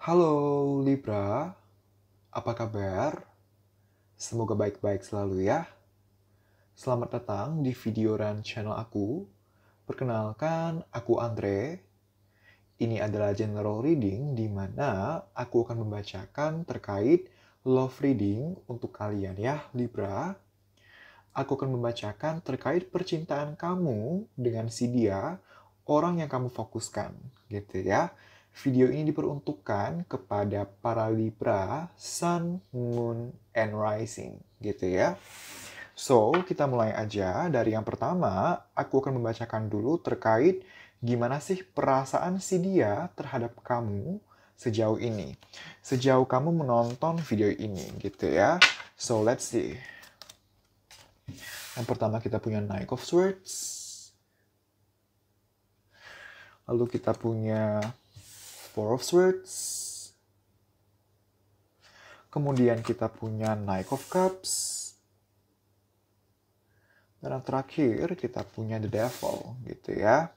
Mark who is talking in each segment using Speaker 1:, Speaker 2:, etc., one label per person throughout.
Speaker 1: Halo Libra, apa kabar? Semoga baik-baik selalu ya. Selamat datang di video dan channel aku. Perkenalkan, aku Andre. Ini adalah general reading di mana aku akan membacakan terkait love reading untuk kalian ya Libra. Aku akan membacakan terkait percintaan kamu dengan si dia, orang yang kamu fokuskan, gitu ya. Video ini diperuntukkan kepada para Libra, Sun, Moon, and Rising, gitu ya. So, kita mulai aja dari yang pertama. Aku akan membacakan dulu terkait gimana sih perasaan si dia terhadap kamu sejauh ini. Sejauh kamu menonton video ini, gitu ya. So, let's see. Yang pertama kita punya Knight of Swords. Lalu kita punya Four of Swords. Kemudian kita punya Knight of Cups. Dan yang terakhir kita punya The Devil, gitu ya.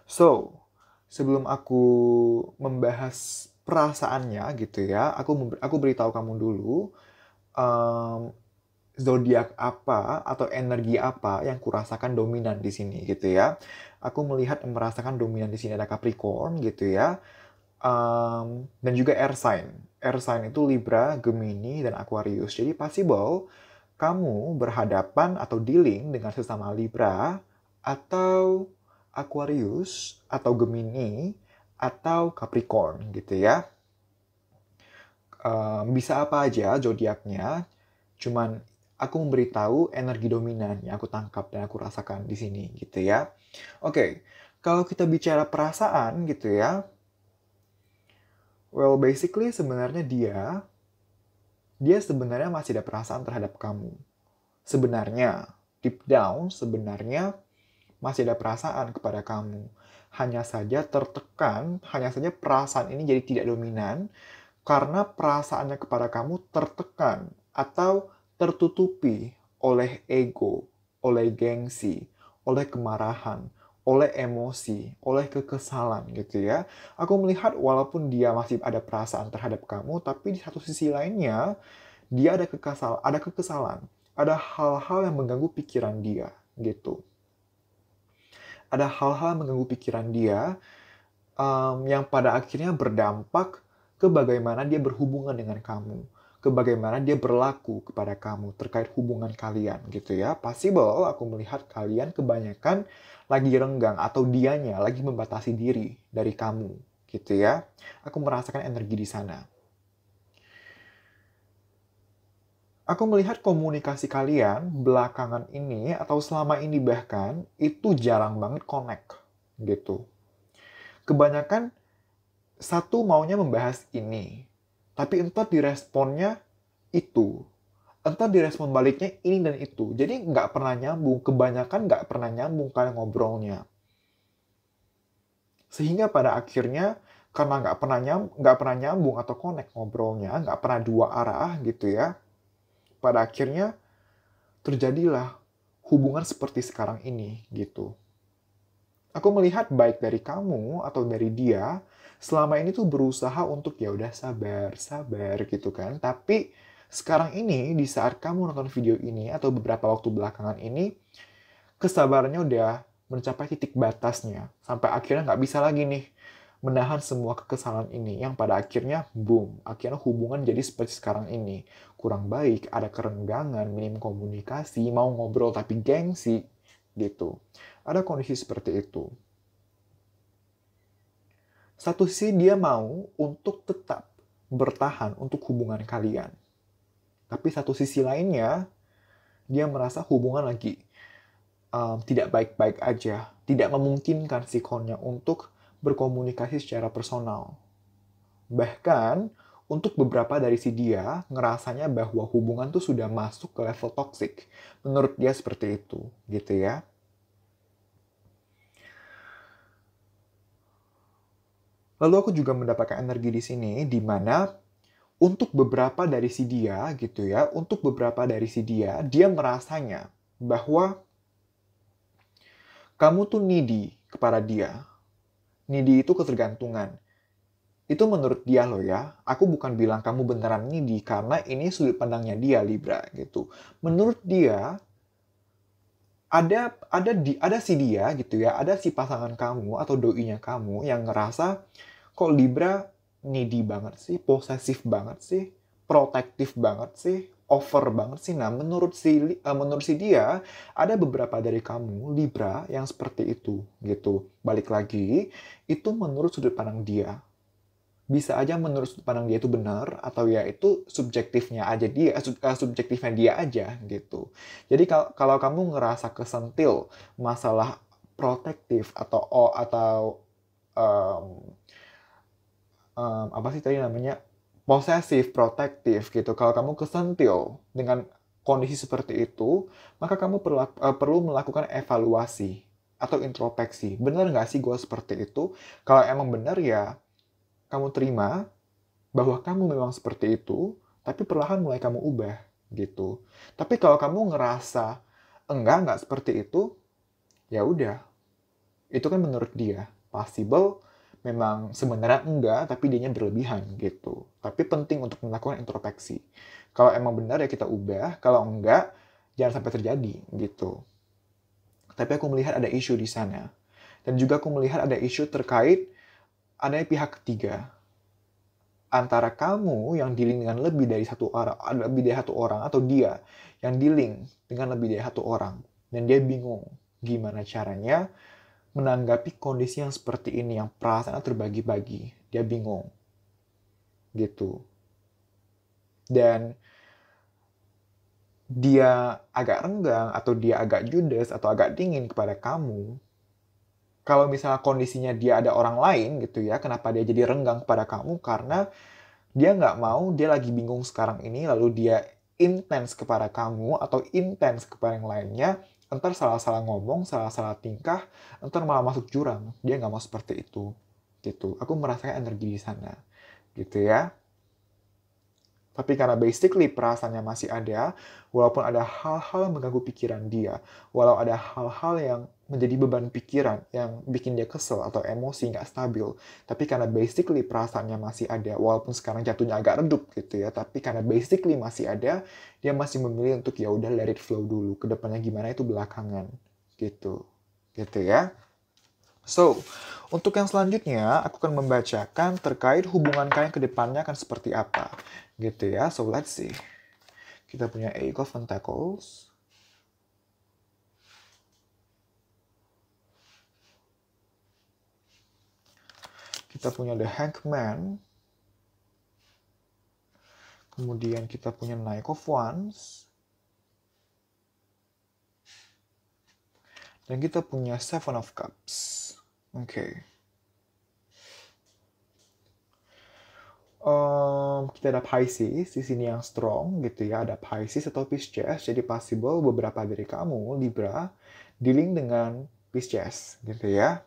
Speaker 1: So, sebelum aku membahas perasaannya gitu ya, aku beritahu kamu dulu zodiak apa atau energi apa yang kurasakan dominan di sini gitu ya. Aku merasakan dominan di sini ada Capricorn gitu ya. Dan juga air sign. Air sign itu Libra, Gemini, dan Aquarius. Jadi possible kamu berhadapan atau dealing dengan sesama Libra atau Aquarius atau Gemini atau Capricorn gitu ya. Bisa apa aja zodiaknya, cuman aku memberitahu energi dominan yang aku tangkap dan aku rasakan di sini gitu ya. Oke, kalau kita bicara perasaan gitu ya, well basically sebenarnya dia sebenarnya masih ada perasaan terhadap kamu. Sebenarnya, deep down sebenarnya masih ada perasaan kepada kamu. Hanya saja tertekan, hanya saja perasaan ini jadi tidak dominan karena perasaannya kepada kamu tertekan atau tertutupi oleh ego, oleh gengsi, oleh kemarahan, oleh emosi, oleh kekesalan gitu ya. Aku melihat walaupun dia masih ada perasaan terhadap kamu, tapi di satu sisi lainnya dia ada kekesalan, ada hal-hal yang mengganggu pikiran dia gitu. Ada hal-hal yang mengganggu pikiran dia yang pada akhirnya berdampak ke bagaimana dia berhubungan dengan kamu, ke bagaimana dia berlaku kepada kamu terkait hubungan kalian gitu ya. Possible aku melihat kalian kebanyakan lagi renggang atau dianya lagi membatasi diri dari kamu gitu ya. Aku merasakan energi di sana. Aku melihat komunikasi kalian belakangan ini atau selama ini bahkan itu jarang banget connect gitu. Kebanyakan satu maunya membahas ini, tapi entah diresponnya itu, entah direspon baliknya ini dan itu. Jadi nggak pernah nyambung, kebanyakan nggak pernah nyambung kalian ngobrolnya. Sehingga pada akhirnya karena nggak pernah nyambung atau connect ngobrolnya, nggak pernah dua arah gitu ya. Pada akhirnya terjadilah hubungan seperti sekarang ini gitu. Aku melihat baik dari kamu atau dari dia selama ini tuh berusaha untuk ya udah sabar gitu kan. Tapi sekarang ini di saat kamu nonton video ini atau beberapa waktu belakangan ini kesabarannya udah mencapai titik batasnya sampai akhirnya nggak bisa lagi nih menahan semua kekesalan ini yang pada akhirnya boom, akhirnya hubungan jadi seperti sekarang ini. Kurang baik, ada kerenggangan, minim komunikasi, mau ngobrol tapi gengsi gitu. Ada kondisi seperti itu. Satu sisi dia mau untuk tetap bertahan untuk hubungan kalian. Tapi satu sisi lainnya, dia merasa hubungan lagi tidak baik-baik aja. Tidak memungkinkan sikonnya untuk berkomunikasi secara personal. Bahkan, untuk beberapa dari si dia, ngerasanya bahwa hubungan tuh sudah masuk ke level toxic. Menurut dia seperti itu, gitu ya. Lalu aku juga mendapatkan energi di sini, di mana untuk beberapa dari si dia, gitu ya, untuk beberapa dari si dia merasanya bahwa kamu tuh needy kepada dia. Needy itu ketergantungan. Itu menurut dia loh ya. Aku bukan bilang kamu beneran needy karena ini sudut pandangnya dia, Libra gitu. Menurut dia ada si dia gitu ya, ada si pasangan kamu atau doinya kamu yang ngerasa kok Libra needy banget sih, posesif banget sih, protektif banget sih, over banget sih. Nah, menurut si dia ada beberapa dari kamu Libra yang seperti itu gitu. Balik lagi, itu menurut sudut pandang dia. Bisa aja menurut sudut pandang dia itu benar atau ya itu subjektifnya aja dia, subjektifnya dia aja gitu. Jadi kalau kamu ngerasa kesentil masalah protektif atau apa sih tadi namanya, posesif, protektif gitu. Kalau kamu kesentil dengan kondisi seperti itu, maka kamu perlu melakukan evaluasi atau introspeksi. Benar nggak sih gue seperti itu? Kalau emang benar ya, kamu terima bahwa kamu memang seperti itu, tapi perlahan mulai kamu ubah gitu. Tapi kalau kamu ngerasa enggak seperti itu, ya udah, itu kan menurut dia possible, memang sebenarnya enggak tapi dianya berlebihan gitu. Tapi penting untuk melakukan introspeksi. Kalau emang benar ya kita ubah, kalau enggak jangan sampai terjadi gitu. Tapi aku melihat ada isu di sana. Dan juga aku melihat ada isu terkait adanya pihak ketiga antara kamu yang dealing dengan lebih dari satu orang atau dia yang dealing dengan lebih dari satu orang dan dia bingung gimana caranya menanggapi kondisi yang seperti ini, yang perasaan terbagi-bagi. Dia bingung. Gitu. Dan dia agak renggang, atau dia agak judes, atau agak dingin kepada kamu. Kalau misalnya kondisinya dia ada orang lain gitu ya, kenapa dia jadi renggang kepada kamu? Karena dia nggak mau, dia lagi bingung sekarang ini, lalu dia intens kepada kamu, atau intens kepada yang lainnya, entar salah-salah ngomong, salah-salah tingkah, entar malah masuk jurang. Dia nggak mau seperti itu. Gitu. Aku merasakan energi di sana. Gitu ya. Tapi karena basically perasaannya masih ada, walaupun ada hal-hal yang mengganggu pikiran dia, walau ada hal-hal yang menjadi beban pikiran, yang bikin dia kesel atau emosi nggak stabil, tapi karena basically perasaannya masih ada, walaupun sekarang jatuhnya agak redup gitu ya, tapi karena basically masih ada, dia masih memilih untuk ya udah let it flow dulu, kedepannya gimana itu belakangan, gitu, gitu ya. So, untuk yang selanjutnya, aku akan membacakan terkait hubungan kalian ke depannya akan seperti apa. Gitu ya, so let's see. Kita punya Eight of Pentacles. Kita punya The Hangman. Kemudian kita punya Knight of Wands. Dan kita punya Seven of Cups. Oke. Kita ada Pisces di sini yang strong gitu ya, ada Pisces atau Pisces, jadi possible beberapa dari kamu Libra dealing dengan Pisces gitu ya.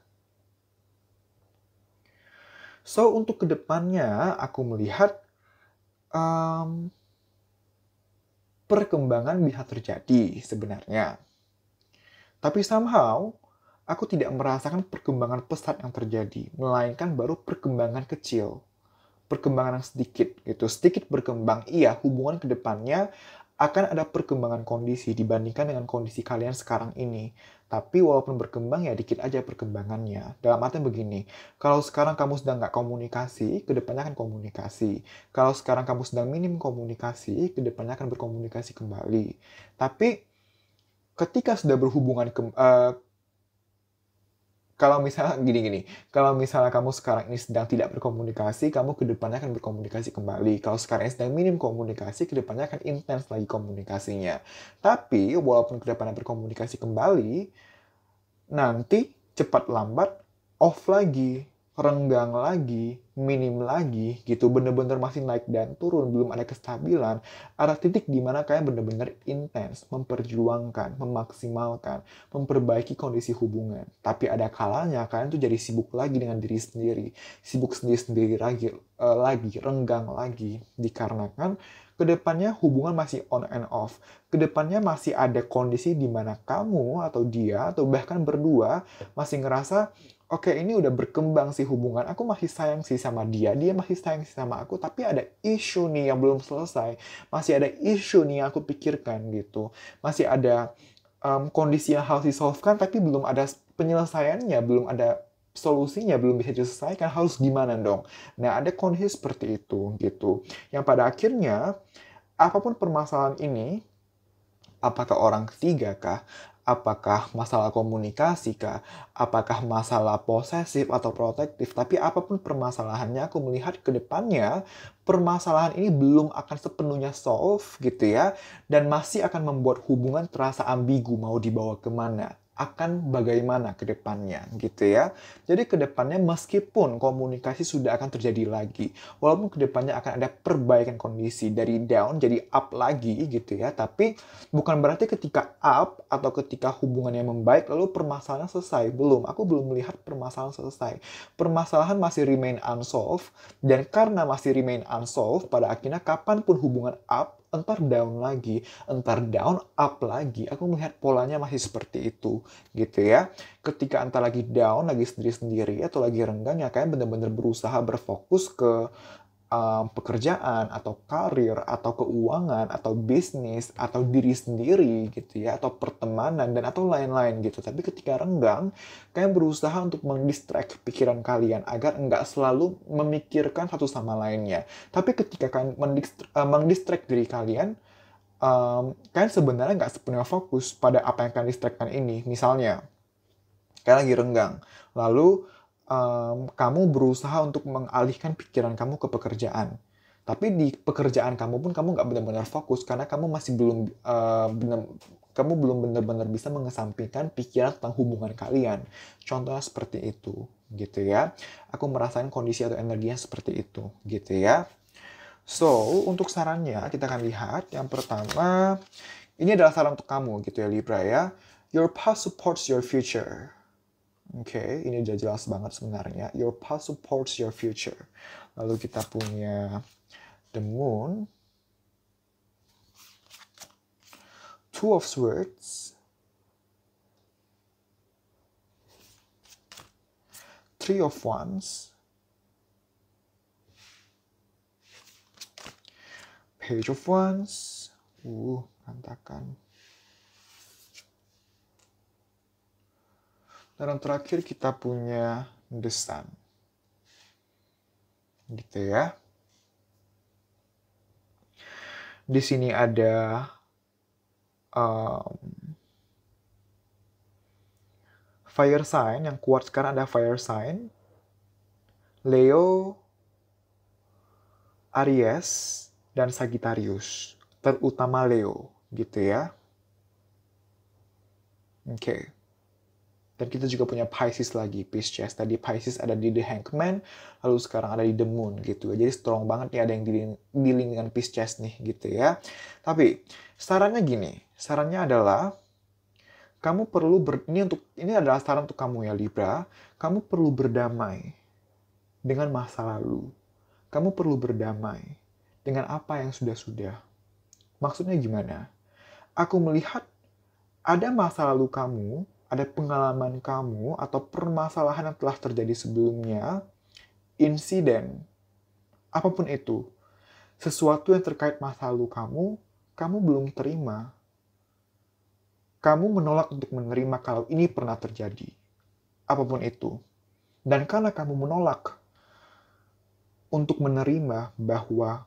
Speaker 1: So untuk kedepannya aku melihat perkembangan bisa terjadi sebenarnya, tapi somehow aku tidak merasakan perkembangan pesat yang terjadi, melainkan baru perkembangan kecil. Perkembangan yang sedikit berkembang, iya hubungan ke depannya akan ada perkembangan kondisi dibandingkan dengan kondisi kalian sekarang ini. Tapi walaupun berkembang ya dikit aja perkembangannya. Dalam artian begini, kalau sekarang kamu sedang nggak komunikasi, ke depannya akan komunikasi. Kalau sekarang kamu sedang minim komunikasi, ke depannya akan berkomunikasi kembali. Tapi ketika sudah berhubungan kalau misalnya gini, kalau misalnya kamu sekarang ini sedang tidak berkomunikasi, kamu ke depannya akan berkomunikasi kembali. Kalau sekarang ini sedang minim komunikasi, ke depannya akan intens lagi komunikasinya. Tapi, walaupun ke depannya berkomunikasi kembali, nanti cepat lambat off lagi, renggang lagi, minim lagi gitu, bener-bener masih naik dan turun, belum ada kestabilan. Ada titik di mana kalian bener-bener intens, memperjuangkan, memaksimalkan, memperbaiki kondisi hubungan. Tapi ada kalanya kalian tuh jadi sibuk lagi dengan diri sendiri, sibuk sendiri-sendiri lagi, renggang lagi, dikarenakan kedepannya hubungan masih on and off. Kedepannya masih ada kondisi di mana kamu atau dia atau bahkan berdua masih ngerasa oke, ini udah berkembang sih hubungan, aku masih sayang sih sama dia, dia masih sayang sih sama aku, tapi ada isu nih yang belum selesai, masih ada isu nih yang aku pikirkan gitu, masih ada kondisi yang harus disolvekan, tapi belum ada penyelesaiannya, belum ada solusinya, belum bisa diselesaikan, harus gimana dong? Nah, ada kondisi seperti itu gitu, yang pada akhirnya apapun permasalahan ini, apakah orang ketiga kah? Apakah masalah komunikasi kah? Apakah masalah posesif atau protektif? Tapi apapun permasalahannya, aku melihat ke depannya, permasalahan ini belum akan sepenuhnya solve gitu ya. Dan masih akan membuat hubungan terasa ambigu mau dibawa kemana. Akan bagaimana ke depannya gitu ya. Jadi ke depannya meskipun komunikasi sudah akan terjadi lagi, walaupun ke depannya akan ada perbaikan kondisi dari down jadi up lagi gitu ya, tapi bukan berarti ketika up atau ketika hubungannya membaik lalu permasalahan selesai. Belum, aku belum melihat permasalahan selesai. Permasalahan masih remain unsolved, dan karena masih remain unsolved, pada akhirnya kapanpun hubungan up, entar down lagi, entar down, up lagi. Aku melihat polanya masih seperti itu, gitu ya. Ketika entar lagi down, lagi sendiri-sendiri, atau lagi renggang, ya kalian benar-benar berusaha berfokus ke pekerjaan atau karir atau keuangan atau bisnis atau diri sendiri gitu ya, atau pertemanan dan atau lain-lain gitu. Tapi ketika renggang, kalian berusaha untuk mendistract pikiran kalian agar enggak selalu memikirkan satu sama lainnya. Tapi ketika kalian mendistract diri kalian, kalian sebenarnya nggak sepenuhnya fokus pada apa yang kalian distractkan ini. Misalnya, kalian lagi renggang, lalu kamu berusaha untuk mengalihkan pikiran kamu ke pekerjaan. Tapi di pekerjaan kamu pun kamu nggak benar-benar fokus karena kamu masih belum kamu belum benar-benar bisa mengesampingkan pikiran tentang hubungan kalian. Contohnya seperti itu, gitu ya. Aku merasakan kondisi atau energinya seperti itu, gitu ya. So, untuk sarannya kita akan lihat yang pertama, ini adalah saran untuk kamu gitu ya Libra ya. Your past supports your future. Oke, ini udah jelas banget sebenarnya. Your past supports your future. Lalu kita punya the moon, two of swords, three of wands, page of wands, berantakan. Dan yang terakhir kita punya the sun. Gitu ya. Di sini ada fire sign, yang kuat sekarang ada fire sign, Leo, Aries, dan Sagittarius. Terutama Leo, gitu ya. Oke. Dan kita juga punya Pisces lagi, Pisces. Tadi Pisces ada di The Hangman, lalu sekarang ada di The Moon gitu. Jadi strong banget nih ada yang dealing dengan Pisces nih gitu ya. Tapi sarannya gini, sarannya adalah kamu perlu ini adalah saran untuk kamu ya Libra, kamu perlu berdamai dengan masa lalu. Kamu perlu berdamai dengan apa yang sudah-sudah. Maksudnya gimana? Aku melihat ada masa lalu kamu, ada pengalaman kamu, atau permasalahan yang telah terjadi sebelumnya, insiden, apapun itu, sesuatu yang terkait masa lalu kamu belum terima. Kamu menolak untuk menerima kalau ini pernah terjadi. Apapun itu. Dan karena kamu menolak untuk menerima bahwa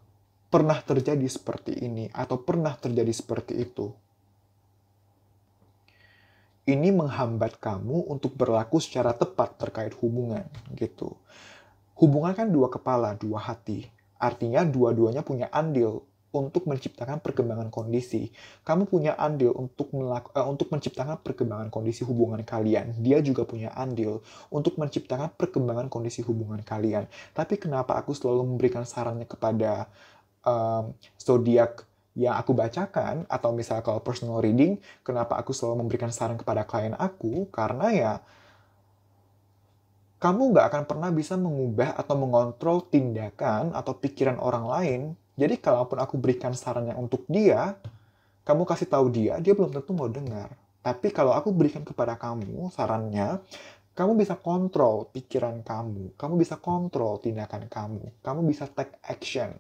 Speaker 1: pernah terjadi seperti ini, atau pernah terjadi seperti itu, ini menghambat kamu untuk berlaku secara tepat terkait hubungan, gitu. Hubungan kan dua kepala, dua hati. Artinya dua-duanya punya andil untuk menciptakan perkembangan kondisi. Kamu punya andil untuk menciptakan perkembangan kondisi hubungan kalian. Dia juga punya andil untuk menciptakan perkembangan kondisi hubungan kalian. Tapi kenapa aku selalu memberikan sarannya kepada zodiak yang aku bacakan, atau misalnya kalau personal reading, kenapa aku selalu memberikan saran kepada klien aku, karena ya, kamu nggak akan pernah bisa mengubah atau mengontrol tindakan atau pikiran orang lain. Jadi kalaupun aku berikan sarannya untuk dia, kamu kasih tahu dia belum tentu mau dengar. Tapi kalau aku berikan kepada kamu sarannya, Kamu bisa kontrol pikiran kamu bisa kontrol tindakan kamu bisa take action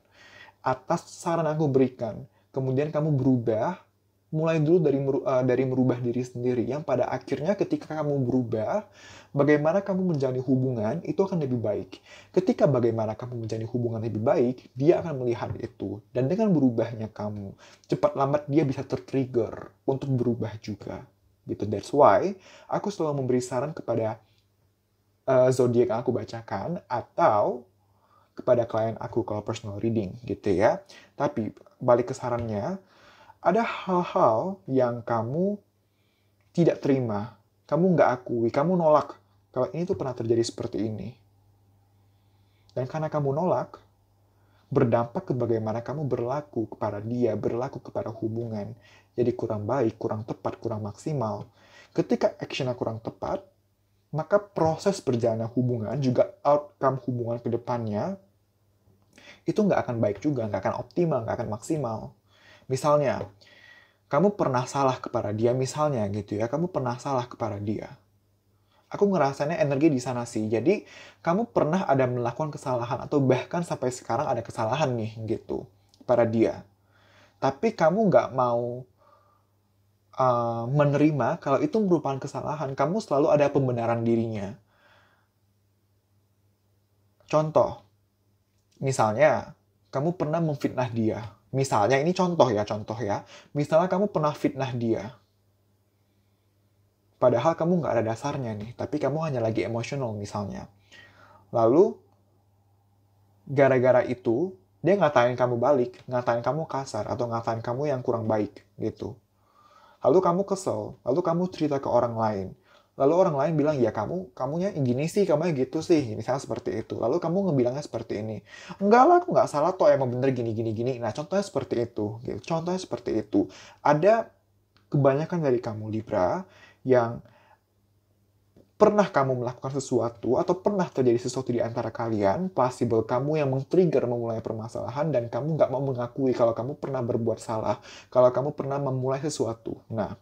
Speaker 1: atas saran yang aku berikan. Kemudian kamu berubah, mulai dulu dari merubah diri sendiri, yang pada akhirnya ketika kamu berubah, bagaimana kamu menjalani hubungan itu akan lebih baik. Ketika bagaimana kamu menjalani hubungan lebih baik, dia akan melihat itu. Dan dengan berubahnya kamu, cepat lambat dia bisa tertrigger untuk berubah juga. Gitu. That's why aku selalu memberi saran kepada zodiak yang aku bacakan, atau kepada klien aku kalau personal reading gitu ya. Tapi balik ke sarannya, ada hal-hal yang kamu tidak terima, kamu nggak akui, kamu nolak. Kalau ini tuh pernah terjadi seperti ini. Dan karena kamu nolak, berdampak ke bagaimana kamu berlaku kepada dia, berlaku kepada hubungan. Jadi kurang baik, kurang tepat, kurang maksimal. Ketika actionnya kurang tepat, maka proses perjalanan hubungan, juga outcome hubungan ke depannya, itu nggak akan baik juga, nggak akan optimal, nggak akan maksimal. Misalnya, kamu pernah salah kepada dia, misalnya gitu ya, kamu pernah salah kepada dia. Aku ngerasanya energi di sana sih. Jadi, kamu pernah ada melakukan kesalahan, atau bahkan sampai sekarang ada kesalahan nih, gitu, pada dia. Tapi kamu nggak mau menerima kalau itu merupakan kesalahan. Kamu selalu ada pembenaran dirinya. Contoh, misalnya, kamu pernah memfitnah dia. Misalnya, ini contoh ya. Misalnya kamu pernah fitnah dia. Padahal kamu nggak ada dasarnya nih, tapi kamu hanya lagi emosional misalnya. Lalu, gara-gara itu, dia ngatain kamu balik, ngatain kamu kasar, atau ngatain kamu yang kurang baik, gitu. Lalu kamu kesel, lalu kamu cerita ke orang lain. Lalu orang lain bilang, ya kamunya gini sih, kamunya gitu sih, misalnya seperti itu. Lalu kamu ngebilangnya seperti ini. Enggak lah, aku nggak salah toh, emang bener gini. Nah, contohnya seperti itu. Gitu. Contohnya seperti itu. Ada kebanyakan dari kamu, Libra, yang pernah kamu melakukan sesuatu, atau pernah terjadi sesuatu di antara kalian, possible kamu yang men-trigger memulai permasalahan, dan kamu nggak mau mengakui kalau kamu pernah berbuat salah, kalau kamu pernah memulai sesuatu. Nah,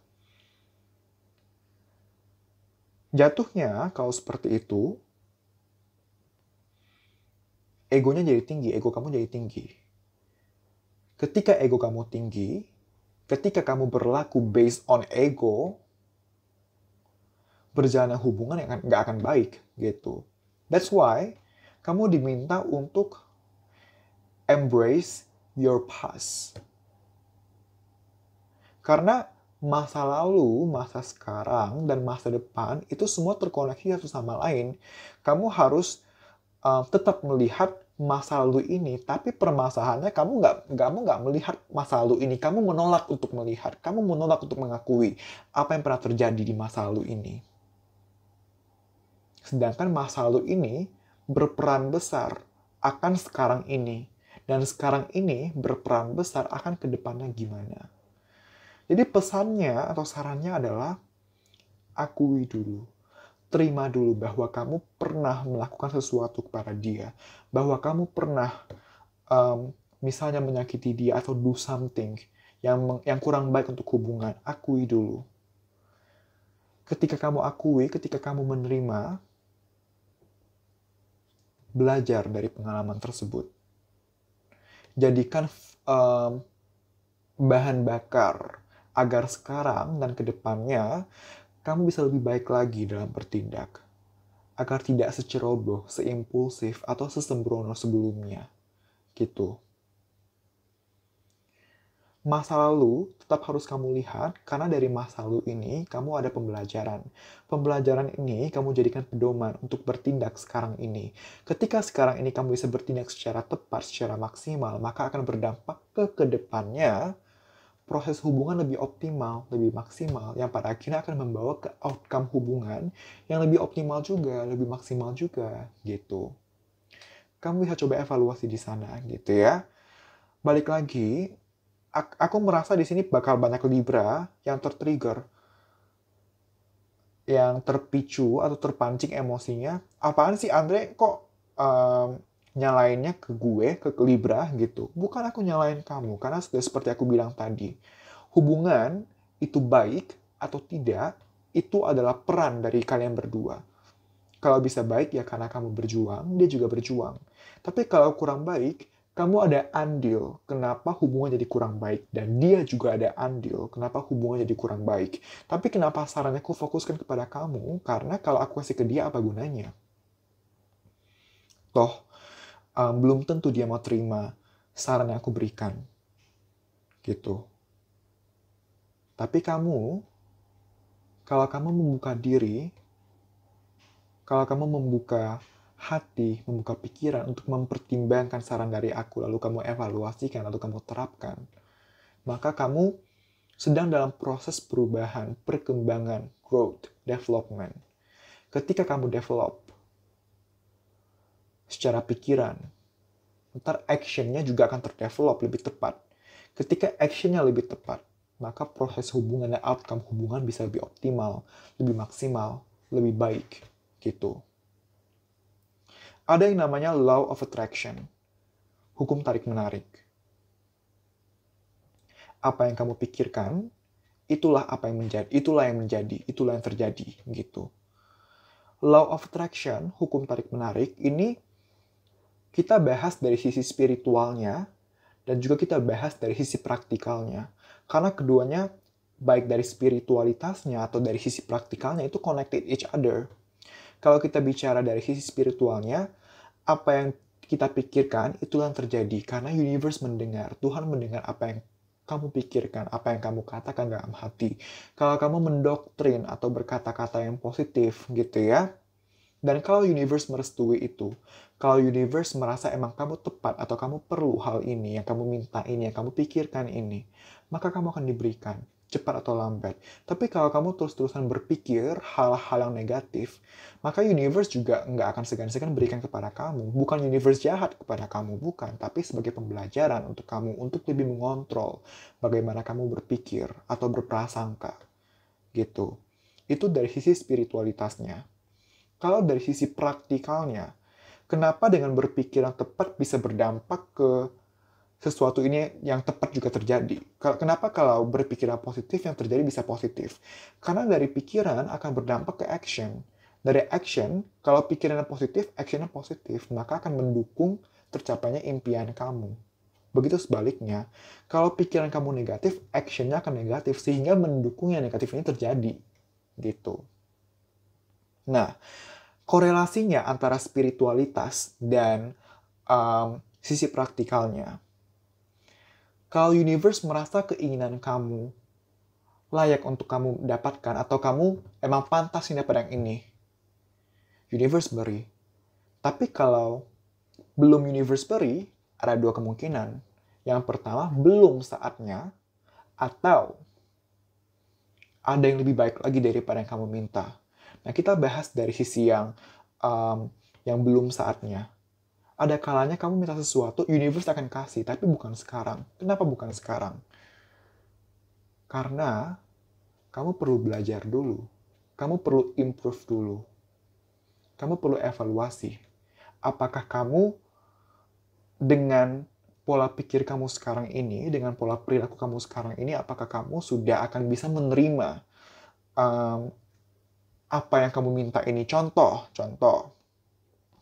Speaker 1: jatuhnya kalau seperti itu, egonya jadi tinggi, ego kamu jadi tinggi. Ketika ego kamu tinggi, ketika kamu berlaku based on ego, perjalanan hubungan yang nggak akan baik, gitu. That's why kamu diminta untuk embrace your past. Karena masa lalu, masa sekarang, dan masa depan itu semua terkoneksi satu sama lain. Kamu harus tetap melihat masa lalu ini, tapi permasalahannya kamu nggak melihat masa lalu ini. Kamu menolak untuk melihat, kamu menolak untuk mengakui apa yang pernah terjadi di masa lalu ini. Sedangkan masa lalu ini berperan besar akan sekarang ini. Dan sekarang ini berperan besar akan kedepannya gimana. Jadi pesannya atau sarannya adalah akui dulu. Terima dulu bahwa kamu pernah melakukan sesuatu kepada dia. Bahwa kamu pernah misalnya menyakiti dia atau do something yang kurang baik untuk hubungan. Akui dulu. Ketika kamu akui, ketika kamu menerima, belajar dari pengalaman tersebut. Jadikan bahan bakar agar sekarang dan kedepannya kamu bisa lebih baik lagi dalam bertindak. Agar tidak seceroboh, seimpulsif, atau sesembrono sebelumnya. Gitu. Masa lalu tetap harus kamu lihat, karena dari masa lalu ini kamu ada pembelajaran. Pembelajaran ini kamu jadikan pedoman untuk bertindak sekarang ini. Ketika sekarang ini kamu bisa bertindak secara tepat, secara maksimal, maka akan berdampak ke kedepannya proses hubungan lebih optimal, lebih maksimal, yang pada akhirnya akan membawa ke outcome hubungan yang lebih optimal juga, lebih maksimal juga, gitu. Kamu bisa coba evaluasi di sana, gitu ya. Balik lagi, aku merasa di sini bakal banyak Libra yang tertrigger, yang terpicu atau terpancing emosinya. Apaan sih Andre kok nyalainnya ke gue, ke Libra gitu. Bukan aku nyalain kamu, karena sudah seperti aku bilang tadi. Hubungan itu baik atau tidak, itu adalah peran dari kalian berdua. Kalau bisa baik ya karena kamu berjuang, dia juga berjuang. Tapi kalau kurang baik, kamu ada andil kenapa hubungan jadi kurang baik. Dan dia juga ada andil kenapa hubungan jadi kurang baik. Tapi kenapa sarannya aku fokuskan kepada kamu? Karena kalau aku kasih ke dia apa gunanya? Toh, belum tentu dia mau terima saran yang aku berikan. Gitu. Tapi kamu, kalau kamu membuka diri, kalau kamu membuka hati, membuka pikiran untuk mempertimbangkan saran dari aku, lalu kamu evaluasikan, lalu kamu terapkan, maka kamu sedang dalam proses perubahan, perkembangan, growth, development. Ketika kamu develop secara pikiran, ntar actionnya juga akan terdevelop lebih tepat. Ketika actionnya lebih tepat, maka proses hubungan dan outcome hubungan bisa lebih optimal, lebih maksimal, lebih baik. Gitu. Ada yang namanya law of attraction, hukum tarik-menarik. Apa yang kamu pikirkan, itulah yang terjadi, gitu. Law of attraction, hukum tarik-menarik, ini kita bahas dari sisi spiritualnya, dan juga kita bahas dari sisi praktikalnya. Karena keduanya, baik dari spiritualitasnya atau dari sisi praktikalnya, itu connected each other. Kalau kita bicara dari sisi spiritualnya, apa yang kita pikirkan, itulah yang terjadi. Karena universe mendengar, Tuhan mendengar apa yang kamu pikirkan, apa yang kamu katakan dalam hati. Kalau kamu mendoktrin atau berkata-kata yang positif gitu ya, dan kalau universe merestui itu, kalau universe merasa emang kamu tepat atau kamu perlu hal ini, yang kamu minta ini, yang kamu pikirkan ini, maka kamu akan diberikan, cepat atau lambat. Tapi kalau kamu terus-terusan berpikir hal-hal yang negatif, maka universe juga nggak akan segan-segan berikan kepada kamu. Bukan universe jahat kepada kamu, bukan. Tapi sebagai pembelajaran untuk kamu, untuk lebih mengontrol bagaimana kamu berpikir atau berprasangka. Gitu. Itu dari sisi spiritualitasnya. Kalau dari sisi praktikalnya, kenapa dengan berpikir yang tepat bisa berdampak ke sesuatu ini yang tepat juga terjadi? Kenapa kalau berpikiran positif yang terjadi bisa positif? Karena dari pikiran akan berdampak ke action. Dari action, kalau pikirannya positif, actionnya positif, maka akan mendukung tercapainya impian kamu. Begitu sebaliknya, kalau pikiran kamu negatif, actionnya akan negatif, sehingga mendukung yang negatif ini terjadi. Gitu. Nah, korelasinya antara spiritualitas dan sisi praktikalnya. Kalau universe merasa keinginan kamu layak untuk kamu dapatkan atau kamu emang pantas ini dapat yang ini, universe beri. Tapi kalau belum universe beri, ada dua kemungkinan. Yang pertama, belum saatnya, atau ada yang lebih baik lagi daripada yang kamu minta. Nah, kita bahas dari sisi yang belum saatnya. Ada kalanya kamu minta sesuatu, universe akan kasih, tapi bukan sekarang. Kenapa bukan sekarang? Karena kamu perlu belajar dulu. Kamu perlu improve dulu. Kamu perlu evaluasi. Apakah kamu dengan pola pikir kamu sekarang ini, dengan pola perilaku kamu sekarang ini, apakah kamu sudah akan bisa menerima apa yang kamu minta ini? Contoh.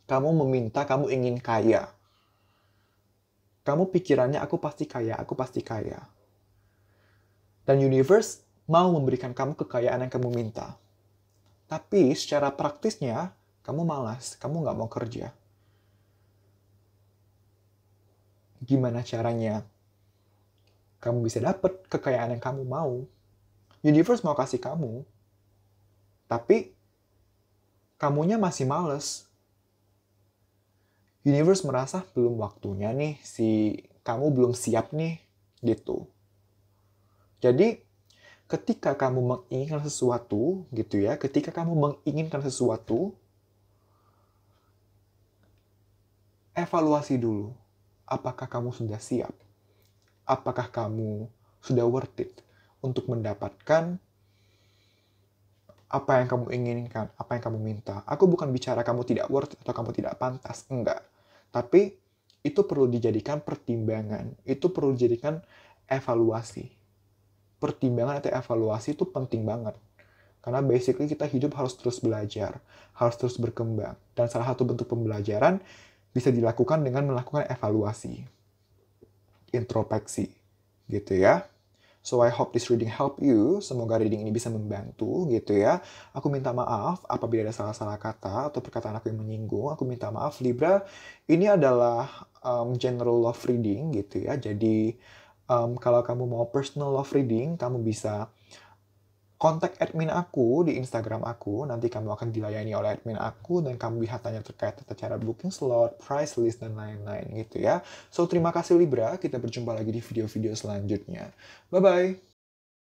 Speaker 1: Kamu meminta, kamu ingin kaya. Kamu pikirannya, aku pasti kaya. Dan universe mau memberikan kamu kekayaan yang kamu minta. Tapi secara praktisnya, kamu malas, kamu nggak mau kerja. Gimana caranya kamu bisa dapat kekayaan yang kamu mau? Universe mau kasih kamu, tapi kamunya masih males. Universe merasa belum waktunya nih, kamu belum siap nih, gitu. Jadi, ketika kamu menginginkan sesuatu, gitu ya, evaluasi dulu. Apakah kamu sudah siap? Apakah kamu sudah worth it untuk mendapatkan apa yang kamu inginkan, apa yang kamu minta. Aku bukan bicara kamu tidak worth it atau kamu tidak pantas, enggak. Tapi itu perlu dijadikan pertimbangan, itu perlu dijadikan evaluasi. Pertimbangan atau evaluasi itu penting banget. Karena basically kita hidup harus terus belajar, harus terus berkembang. Dan salah satu bentuk pembelajaran bisa dilakukan dengan melakukan evaluasi, introspeksi, gitu ya. So I hope this reading help you. Semoga reading ini bisa membantu gitu ya. Aku minta maaf apabila ada salah-salah kata atau perkataan aku yang menyinggung. Aku minta maaf Libra. Ini adalah general love reading gitu ya. Jadi kalau kamu mau personal love reading, kamu bisa kontak admin aku di Instagram aku. Nanti kamu akan dilayani oleh admin aku dan kamu bisa tanya terkait tata cara booking slot, price list, dan lain-lain gitu ya. So terima kasih Libra. Kita berjumpa lagi di video-video selanjutnya. Bye-bye.